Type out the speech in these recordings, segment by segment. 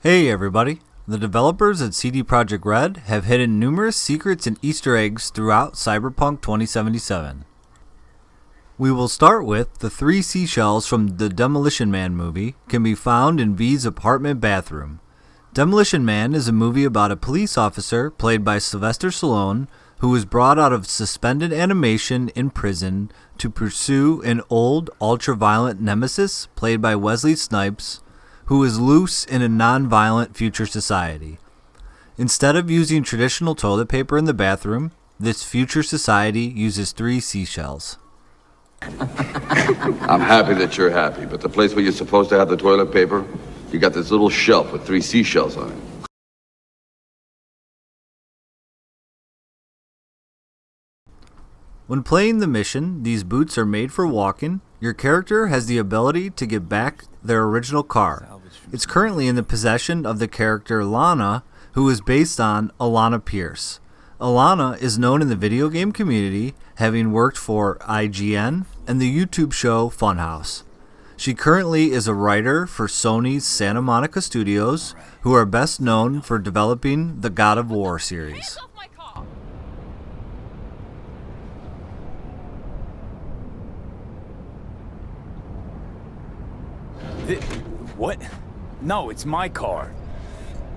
Hey everybody! The developers at CD Projekt Red have hidden numerous secrets and Easter eggs throughout Cyberpunk 2077. We will start with the 3 seashells from the Demolition Man movie can be found in V's apartment bathroom. Demolition Man is a movie about a police officer played by Sylvester Stallone who was brought out of suspended animation in prison to pursue an old, ultra-violent nemesis played by Wesley Snipes, who is loose in a non-violent future society. Instead of using traditional toilet paper in the bathroom, this future society uses 3 seashells. I'm happy that you're happy, but the place where you're supposed to have the toilet paper, you got this little shelf with 3 seashells on it. When playing the mission, these boots are made for walking. Your character has the ability to get back their original car. It's currently in the possession of the character Alanah, who is based on Alanah Pearce. Alanah is known in the video game community, having worked for IGN and the YouTube show Funhouse. She currently is a writer for Sony's Santa Monica Studios, who are best known for developing the God of War series. What? No, it's my car.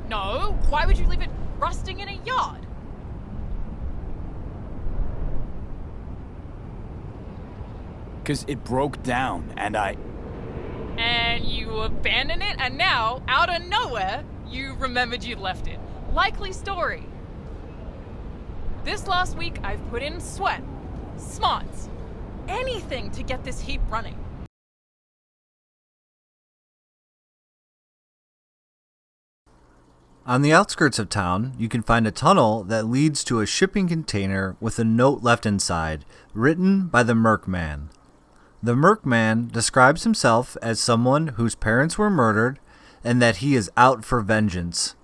No, why would you leave it rusting in a yard? Because it broke down, and And you abandoned it, and now, out of nowhere, you remembered you'd left it. Likely story. This last week, I've put in sweat, smarts, anything to get this heap running. On the outskirts of town, you can find a tunnel that leads to a shipping container with a note left inside, written by the Merkman. The Merkman describes himself as someone whose parents were murdered and that he is out for vengeance.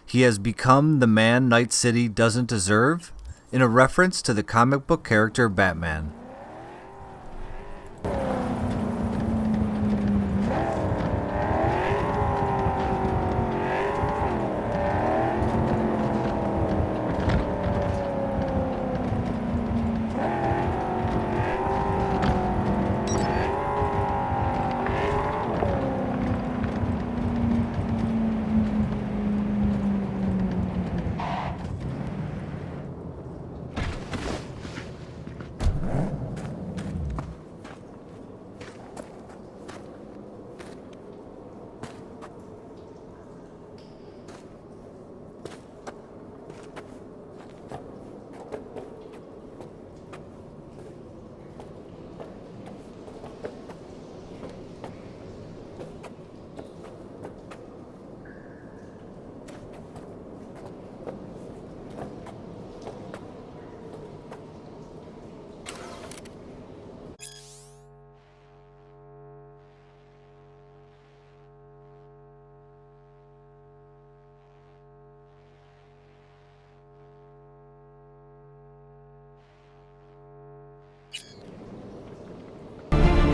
He has become the man Night City doesn't deserve, in a reference to the comic book character Batman.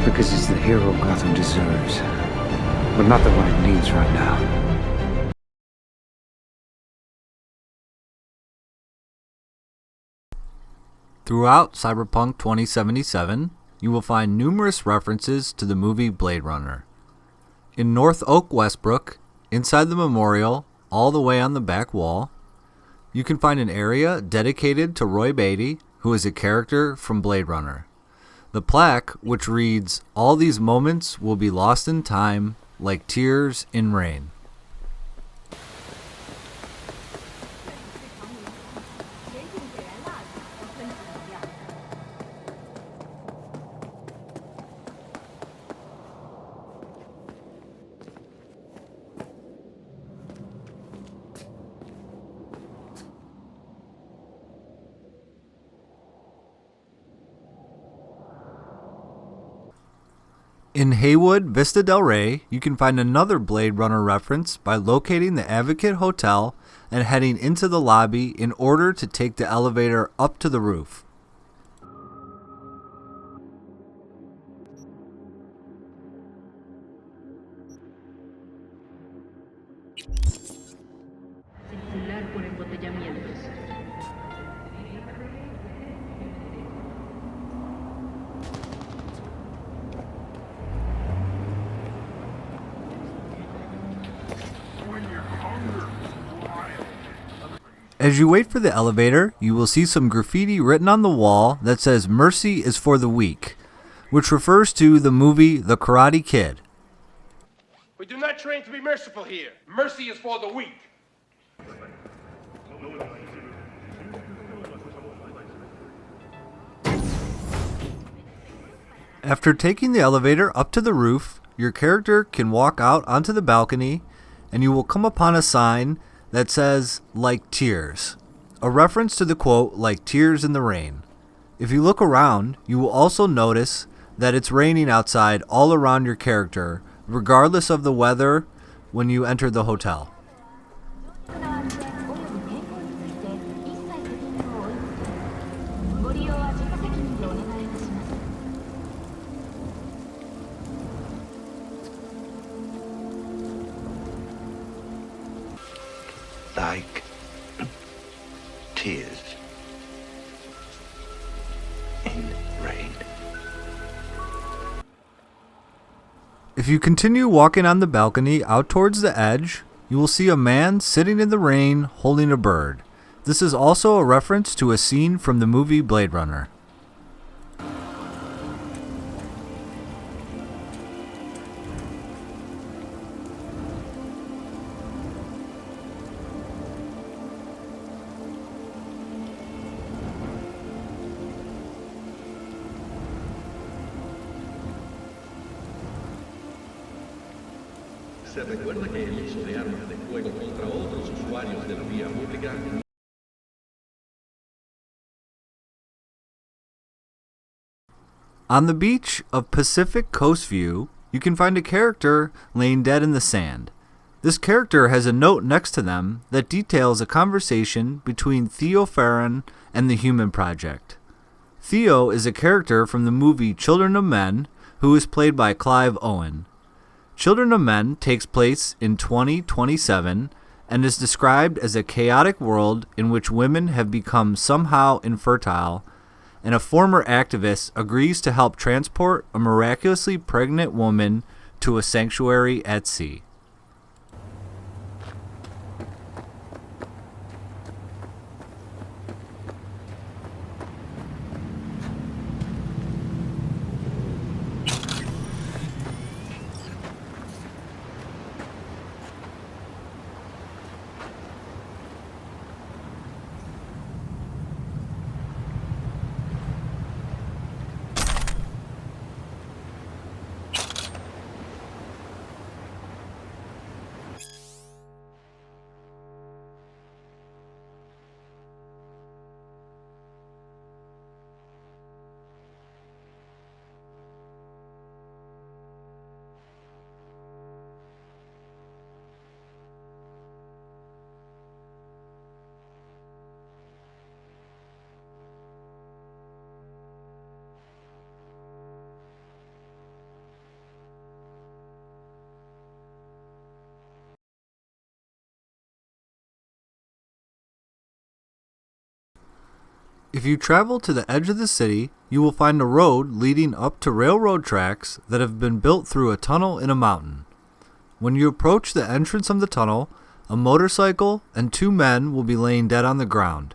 Because it's the hero Gotham deserves, but not the one it needs right now. Throughout Cyberpunk 2077, you will find numerous references to the movie Blade Runner. In North Oak, Westbrook, inside the memorial, all the way on the back wall, you can find an area dedicated to Roy Batty, who is a character from Blade Runner. The plaque, which reads, "All these moments will be lost in time, like tears in rain." In Haywood, Vista del Rey, you can find another Blade Runner reference by locating the Advocate Hotel and heading into the lobby in order to take the elevator up to the roof. Circular por embotellamientos. As you wait for the elevator, you will see some graffiti written on the wall that says "Mercy is for the weak," which refers to the movie The Karate Kid. We do not train to be merciful here. Mercy is for the weak. After taking the elevator up to the roof, your character can walk out onto the balcony and you will come upon a sign that says "Like Tears," a reference to the quote "like tears in the rain." If you look around, you will also notice that it's raining outside all around your character, regardless of the weather when you enter the hotel. Like tears in rain. If you continue walking on the balcony out towards the edge, you will see a man sitting in the rain holding a bird. This is also a reference to a scene from the movie Blade Runner. ¿Se recuerda que el uso de armas de fuego contra otros usuarios de la vía pública? On the beach of Pacific Coast View, you can find a character laying dead in the sand. This character has a note next to them that details a conversation between Theo Farron and the Human Project. Theo is a character from the movie Children of Men, who is played by Clive Owen. Children of Men takes place in 2027 and is described as a chaotic world in which women have become somehow infertile, and a former activist agrees to help transport a miraculously pregnant woman to a sanctuary at sea. If you travel to the edge of the city, you will find a road leading up to railroad tracks that have been built through a tunnel in a mountain. When you approach the entrance of the tunnel, a motorcycle and two men will be laying dead on the ground.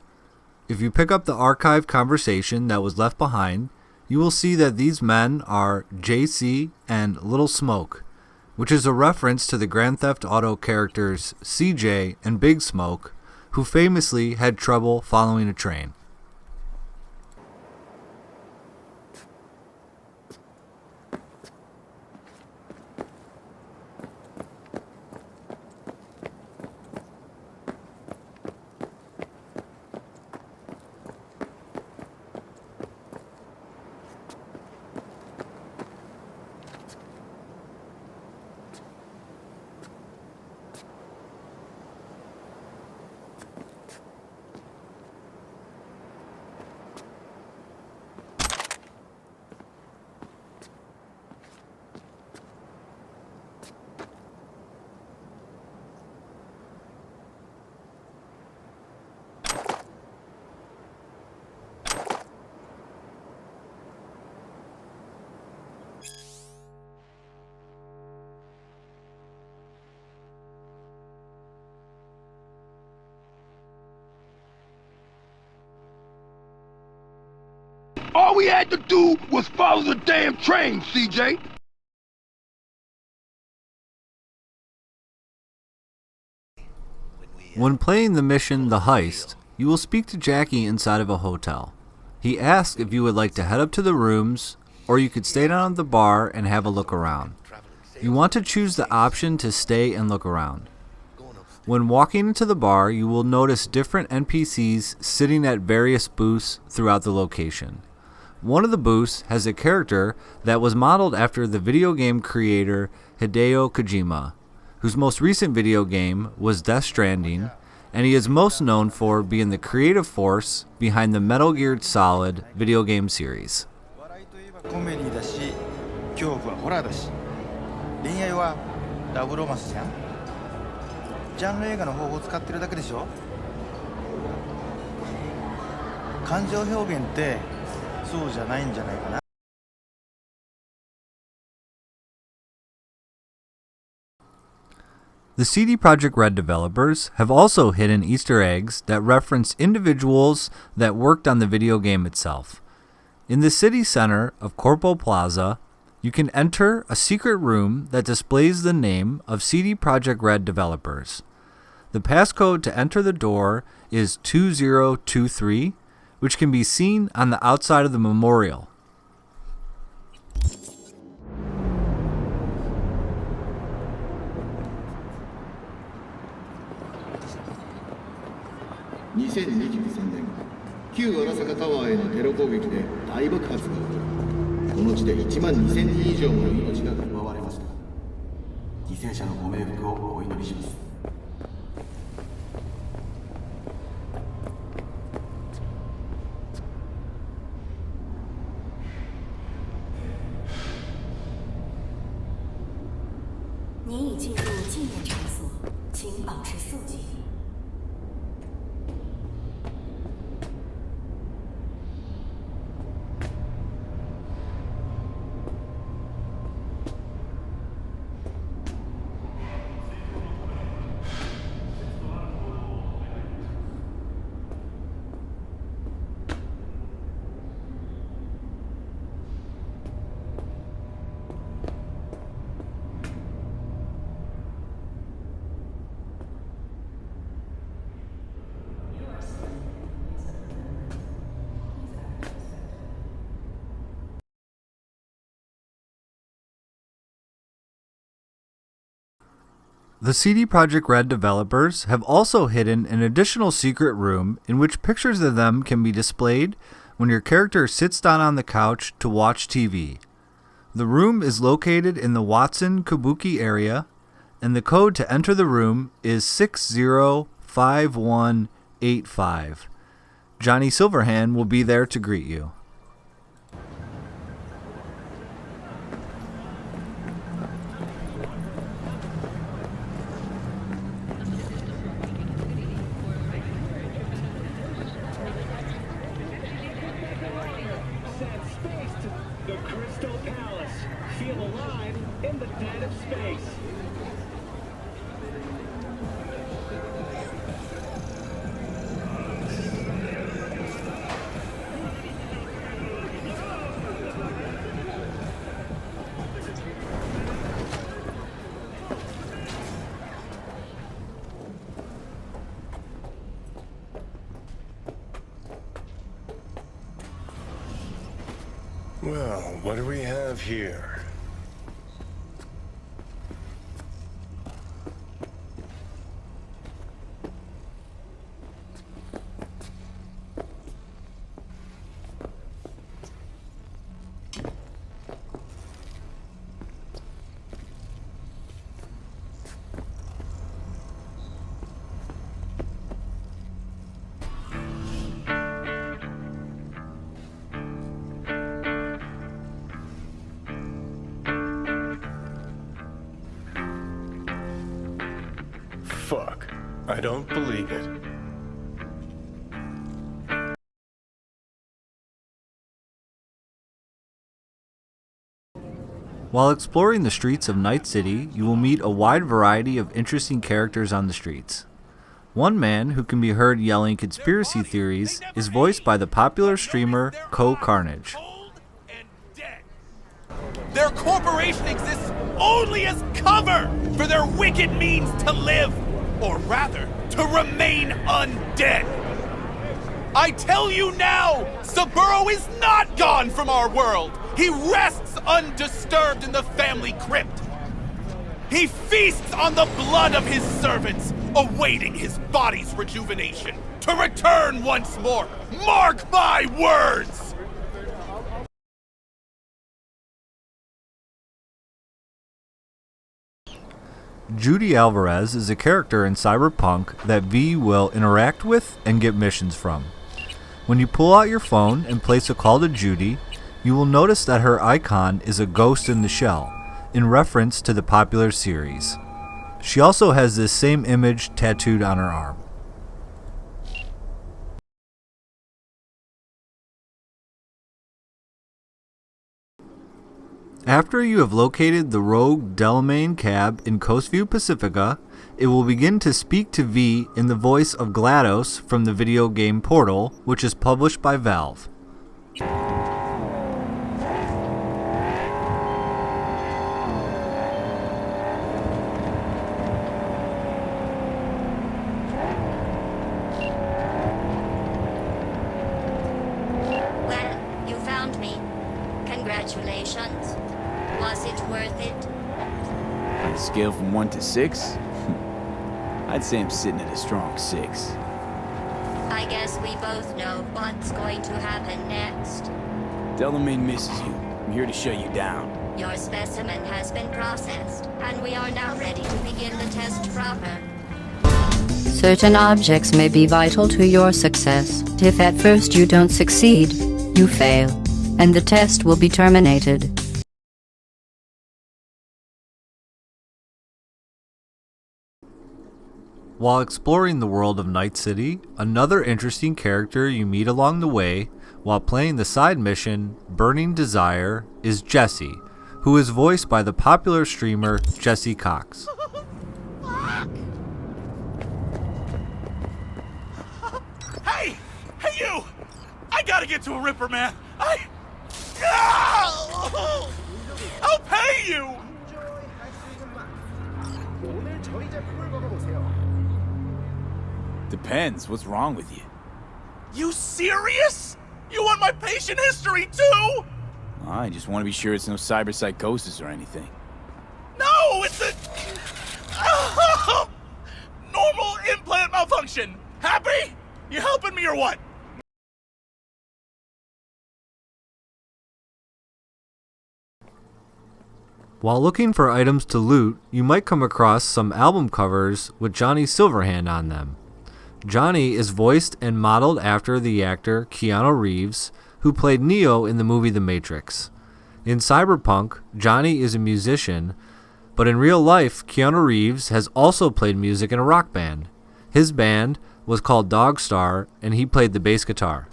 If you pick up the archived conversation that was left behind, you will see that these men are JC and Little Smoke, which is a reference to the Grand Theft Auto characters CJ and Big Smoke, who famously had trouble following a train. All we had to do was follow the damn train, CJ. When playing the mission The Heist, you will speak to Jackie inside of a hotel. He asks if you would like to head up to the rooms, or you could stay down at the bar and have a look around. You want to choose the option to stay and look around. When walking into the bar, you will notice different NPCs sitting at various booths throughout the location. One of the booths has a character that was modeled after the video game creator Hideo Kojima, whose most recent video game was Death Stranding, and he is most known for being the creative force behind the Metal Gear Solid video game series. コメディだし、恐怖はホラーだし、恋愛はラブロマンスじゃん。ジャンル映画の方法を使ってるだけでしょ。感情表現ってそうじゃないんじゃないかな。The CD Projekt Red developers have also hidden Easter eggs that reference individuals that worked on the video game itself. In the city center of Corpo Plaza, you can enter a secret room that displays the name of CD Projekt Red developers. The passcode to enter the door is 2023, which can be seen on the outside of the memorial. In 2023年、旧荒坂タワーへのテロ攻撃で大爆発が起こり、この地で1万2000人以上もの命が奪われました。犠牲者のご冥福をお祈りします。您已进入纪念场所，请保持肃静。The CD Projekt Red developers have also hidden an additional secret room in which pictures of them can be displayed when your character sits down on the couch to watch TV. The room is located in the Watson Kabuki area, and the code to enter the room is 605185. Johnny Silverhand will be there to greet you. Well, what do we have here? Fuck. I don't believe it. While exploring the streets of Night City, you will meet a wide variety of interesting characters on the streets. One man who can be heard yelling conspiracy theories is voiced by the popular streamer Cohh Carnage. Their corporation exists only as cover for their wicked means to live, or rather, to remain undead. I tell you now, Saburo is not gone from our world. He rests undisturbed in the family crypt. He feasts on the blood of his servants, awaiting his body's rejuvenation to return once more. Mark my words! Judy Alvarez is a character in Cyberpunk that V will interact with and get missions from. When you pull out your phone and place a call to Judy, you will notice that her icon is a ghost in the shell, in reference to the popular series. She also has this same image tattooed on her arm. After you have located the rogue Delamain cab in Coastview Pacifica, it will begin to speak to V in the voice of Glados from the video game Portal, which is published by Valve. Well, you found me. Congratulations. Was it worth it? On a scale from 1 to 6? I'd say I'm sitting at a strong 6. I guess we both know what's going to happen next. Delamain misses you. I'm here to shut you down. Your specimen has been processed, and we are now ready to begin the test proper. Certain objects may be vital to your success. If at first you don't succeed, you fail, and the test will be terminated. While exploring the world of Night City, another interesting character you meet along the way while playing the side mission Burning Desire is Jesse, who is voiced by the popular streamer Jesse Cox. Hey! Hey you! I gotta get to a Ripper, man! I'll pay you! Depends. What's wrong with you? You serious? You want my patient history too? I just want to be sure it's no cyberpsychosis or anything. No, it's a normal implant malfunction. Happy? You helping me or what? While looking for items to loot, you might come across some album covers with Johnny Silverhand on them. Johnny is voiced and modeled after the actor Keanu Reeves, who played Neo in the movie The Matrix. In Cyberpunk, Johnny is a musician, but in real life, Keanu Reeves has also played music in a rock band. His band was called Dogstar, and he played the bass guitar.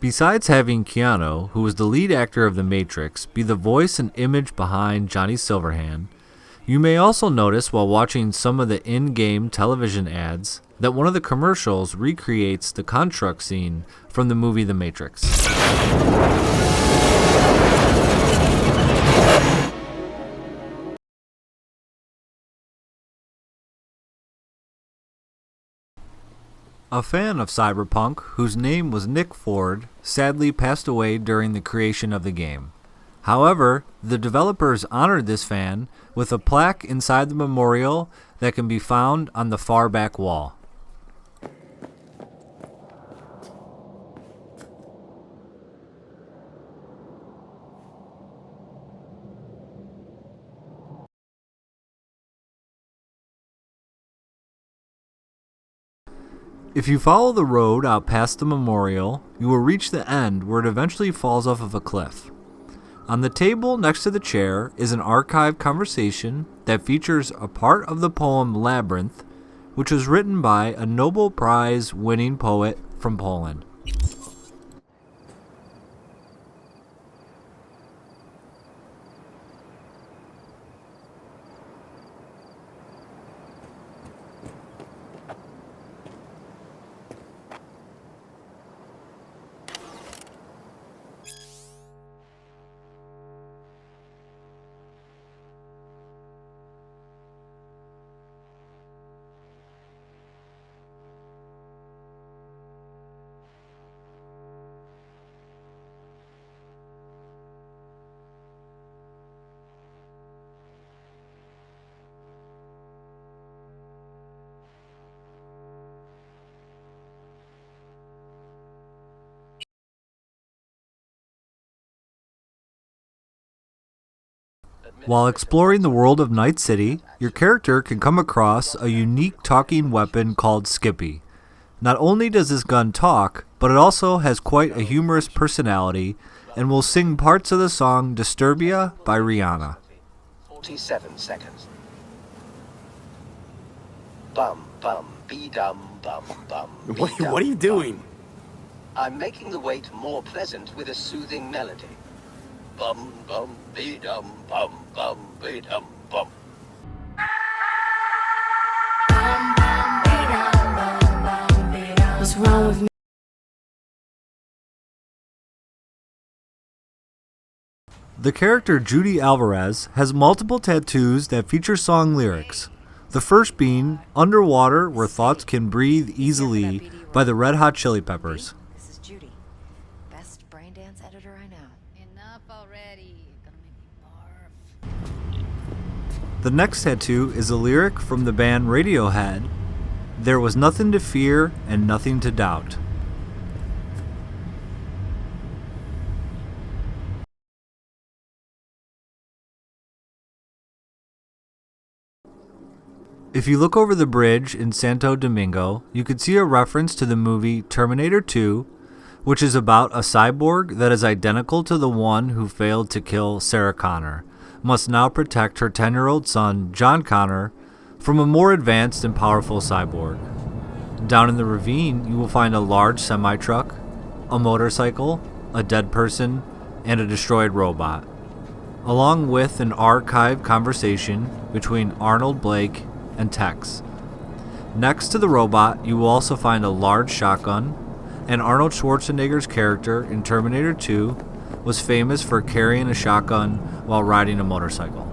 Besides having Keanu, who was the lead actor of The Matrix, be the voice and image behind Johnny Silverhand, you may also notice while watching some of the in-game television ads that one of the commercials recreates the construct scene from the movie The Matrix. A fan of Cyberpunk, whose name was Nick Ford, sadly passed away during the creation of the game. However, the developers honored this fan with a plaque inside the memorial that can be found on the far back wall. If you follow the road out past the memorial, you will reach the end where it eventually falls off of a cliff. On the table next to the chair is an archived conversation that features a part of the poem Labyrinth, which was written by a Nobel Prize winning poet from Poland. While exploring the world of Night City, your character can come across a unique talking weapon called Skippy. Not only does this gun talk, but it also has quite a humorous personality and will sing parts of the song Disturbia by Rihanna. 47 seconds. Bum, bum, be-dum, bum, bum. What are you doing? I'm making the wait more pleasant with a soothing melody. Bum, bum, be-dum, bum, bum, be-dum, bum. What's wrong with me? The character Judy Alvarez has multiple tattoos that feature song lyrics. The first being Underwater Where Thoughts Can Breathe Easily by the Red Hot Chili Peppers. This is Judy, best brain dance editor I know. Enough already. Gonna make me barf. The next tattoo is a lyric from the band Radiohead. There was nothing to fear and nothing to doubt. If you look over the bridge in Santo Domingo, you could see a reference to the movie Terminator 2, which is about a cyborg that is identical to the one who failed to kill Sarah Connor, must now protect her 10-year-old son, John Connor, from a more advanced and powerful cyborg. Down in the ravine, you will find a large semi-truck, a motorcycle, a dead person, and a destroyed robot, along with an archived conversation between Arnold Blake and Tex. Next to the robot, you will also find a large shotgun, and Arnold Schwarzenegger's character in Terminator 2 was famous for carrying a shotgun while riding a motorcycle.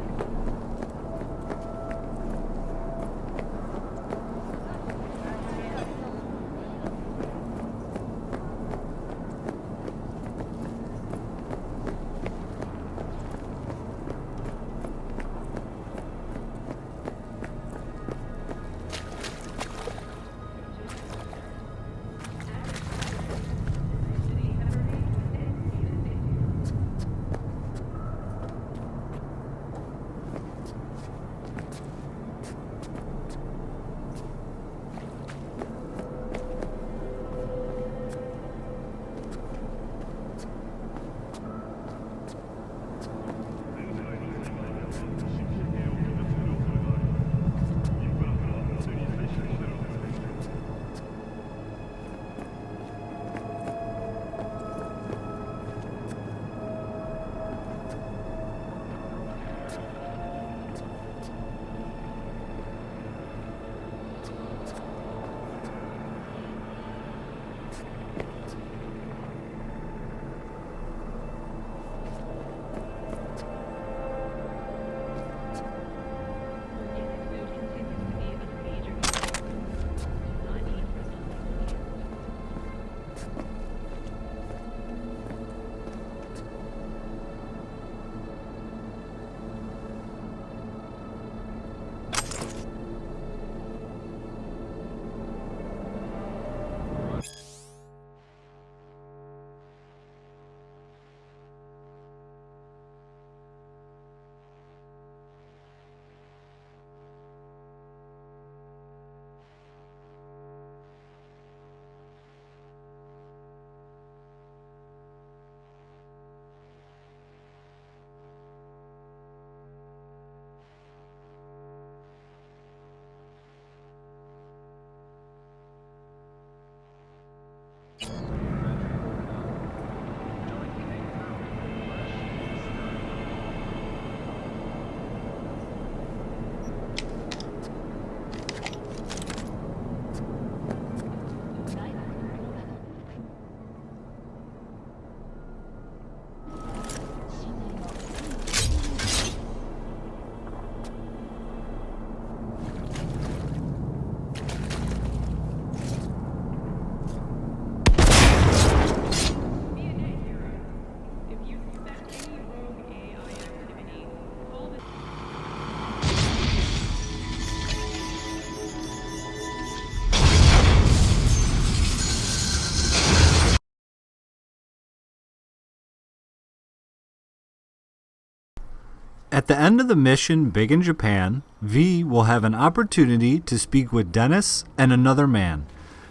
At the end of the mission Big in Japan, V will have an opportunity to speak with Dennis and another man.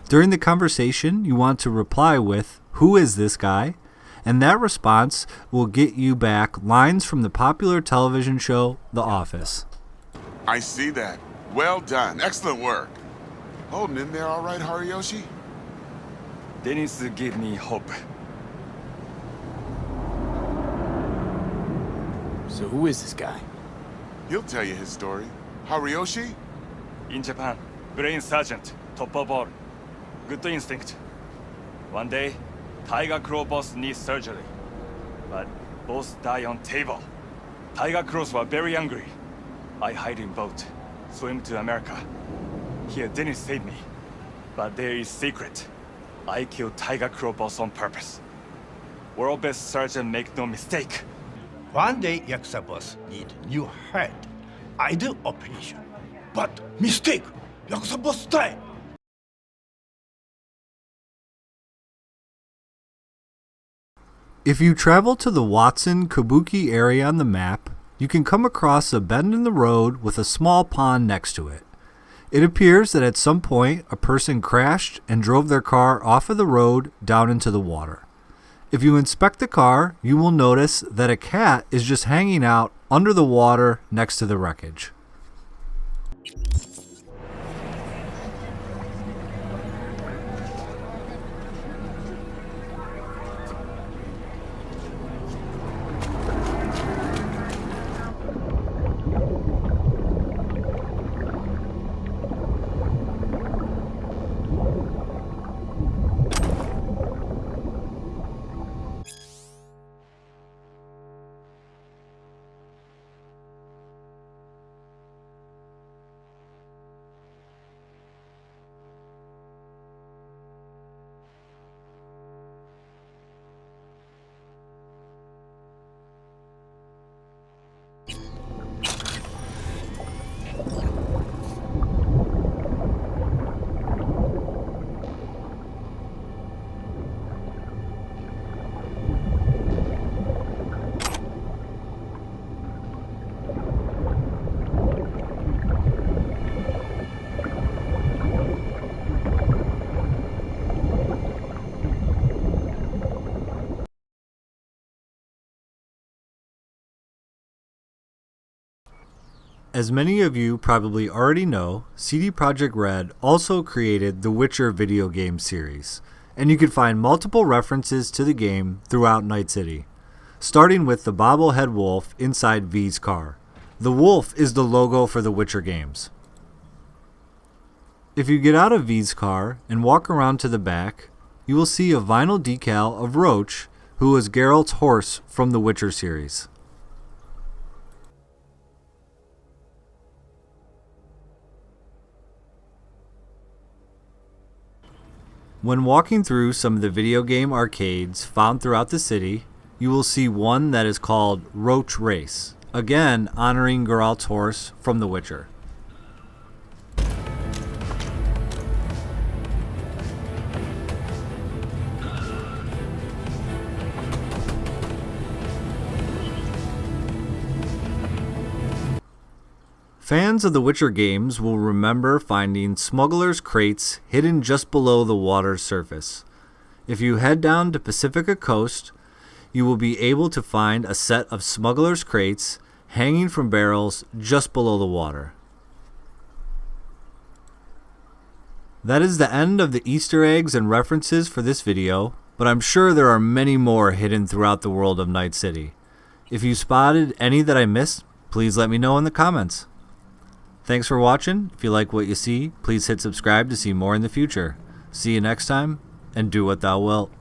During the conversation, you want to reply with, "Who is this guy?" And that response will get you back lines from the popular television show The Office. I see that. Well done. Excellent work. Holding in there all right, Hariyoshi? Dennis gave me hope. So who is this guy? He'll tell you his story. Hariyoshi? In Japan, brain sergeant, top of all. Good instinct. One day, Tiger Claw boss needs surgery. But boss die on table. Tiger Claws were very angry. I hide in boat, swim to America. Here Dennis saved me. But there is secret. I killed Tiger Claw boss on purpose. World best surgeon, make no mistake. One day Yakuza boss need new head. I do operation. But mistake! Yakuza boss die! If you travel to the Watson Kabuki area on the map, you can come across a bend in the road with a small pond next to it. It appears that at some point a person crashed and drove their car off of the road down into the water. If you inspect the car, you will notice that a cat is just hanging out under the water next to the wreckage. As many of you probably already know, CD Projekt Red also created the Witcher video game series, and you can find multiple references to the game throughout Night City, starting with the bobblehead wolf inside V's car. The wolf is the logo for the Witcher games. If you get out of V's car and walk around to the back, you will see a vinyl decal of Roach, who is Geralt's horse from the Witcher series. When walking through some of the video game arcades found throughout the city, you will see one that is called Roach Race, again honoring Geralt's horse from The Witcher. Fans of the Witcher games will remember finding smugglers' crates hidden just below the water's surface. If you head down to Pacifica Coast, you will be able to find a set of smugglers' crates hanging from barrels just below the water. That is the end of the Easter eggs and references for this video, but I'm sure there are many more hidden throughout the world of Night City. If you spotted any that I missed, please let me know in the comments. Thanks for watching. If you like what you see, please hit subscribe to see more in the future. See you next time, and do what thou wilt.